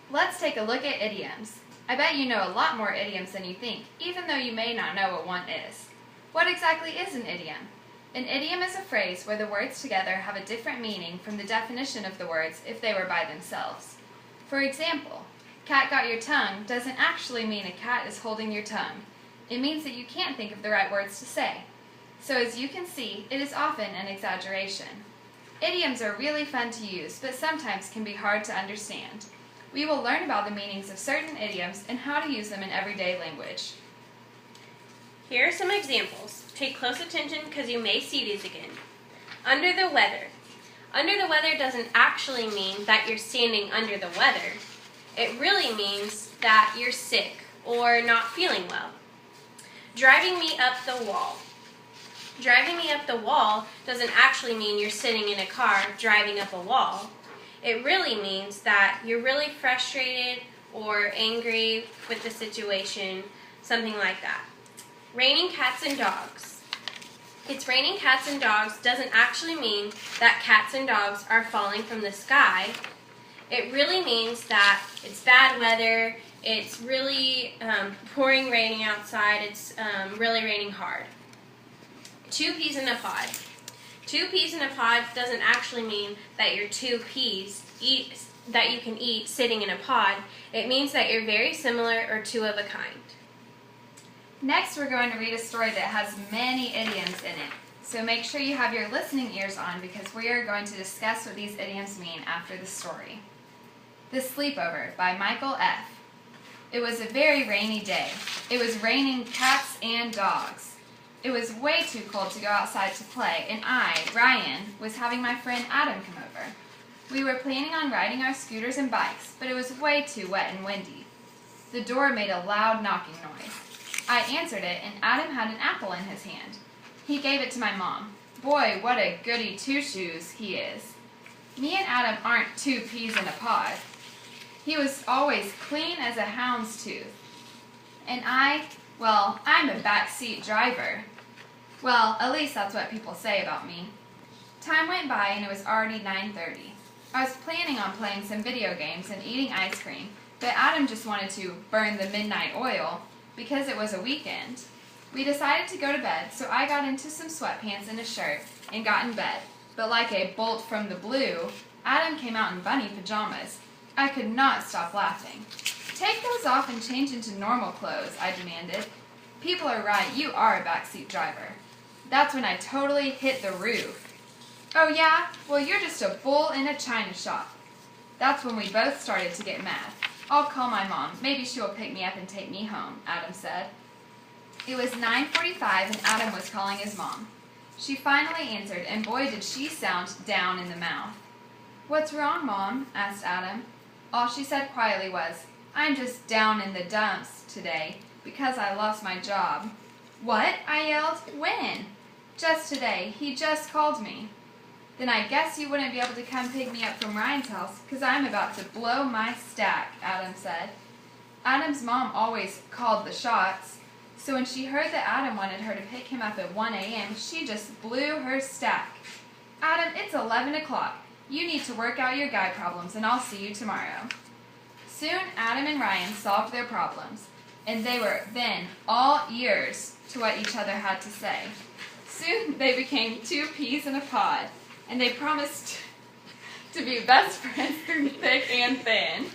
Let's take a look at idioms. I bet you know a lot more idioms than you think, even though you may not know what one is. What exactly is an idiom? An idiom is a phrase where the words together have a different meaning from the definition of the words if they were by themselves. For example, cat got your tongue doesn't actually mean a cat is holding your tongue. It means that you can't think of the right words to say. So as you can see, it is often an exaggeration. Idioms are really fun to use, but sometimes can be hard to understand. We will learn about the meanings of certain idioms and how to use them in everyday language. Here are some examples. Pay close attention because you may see these again. Under the weather. Under the weather doesn't actually mean that you're standing under the weather. It really means that you're sick or not feeling well. Driving me up the wall. Driving me up the wall doesn't actually mean you're sitting in a car driving up a wall. It really means that you're really frustrated or angry with the situation, something like that. Raining cats and dogs. It's raining cats and dogs doesn't actually mean that cats and dogs are falling from the sky. It really means that it's bad weather, it's really pouring raining outside, it's really raining hard. 2 peas in a pod. 2 peas in a pod doesn't actually mean that you're 2 peas that you can eat sitting in a pod. It means that you're very similar or 2 of a kind. Next, we're going to read a story that has many idioms in it. So make sure you have your listening ears on because we are going to discuss what these idioms mean after the story. The Sleepover by Michael F. It was a very rainy day. It was raining cats and dogs. It was way too cold to go outside to play, and I, Ryan, was having my friend Adam come over. We were planning on riding our scooters and bikes, but it was way too wet and windy. The door made a loud knocking noise. I answered it, and Adam had an apple in his hand. He gave it to my mom. Boy, what a goody two-shoes he is. Me and Adam aren't 2 peas in a pod. He was always clean as a hound's tooth. And well, I'm a backseat driver. Well, at least that's what people say about me. Time went by and it was already 9:30. I was planning on playing some video games and eating ice cream, but Adam just wanted to burn the midnight oil because it was a weekend. We decided to go to bed, so I got into some sweatpants and a shirt and got in bed. But like a bolt from the blue, Adam came out in bunny pajamas. I could not stop laughing. Take those off and change into normal clothes, I demanded. People are right, you are a backseat driver. That's when I totally hit the roof. Oh yeah? Well, you're just a bull in a china shop. That's when we both started to get mad. I'll call my mom. Maybe she will pick me up and take me home, Adam said. It was 9:45 and Adam was calling his mom. She finally answered, and boy did she sound down in the mouth. What's wrong, Mom? Asked Adam. All she said quietly was, I'm just down in the dumps today because I lost my job. What? I yelled. When? Just today. He just called me. Then I guess you wouldn't be able to come pick me up from Ryan's house because I'm about to blow my stack, Adam said. Adam's mom always called the shots, so when she heard that Adam wanted her to pick him up at 1 a.m., she just blew her stack. Adam, it's 11 o'clock. You need to work out your guy problems, and I'll see you tomorrow. Soon, Adam and Ryan solved their problems, and they were then all ears to what each other had to say. Soon, they became 2 peas in a pod, and they promised to be best friends through thick and thin.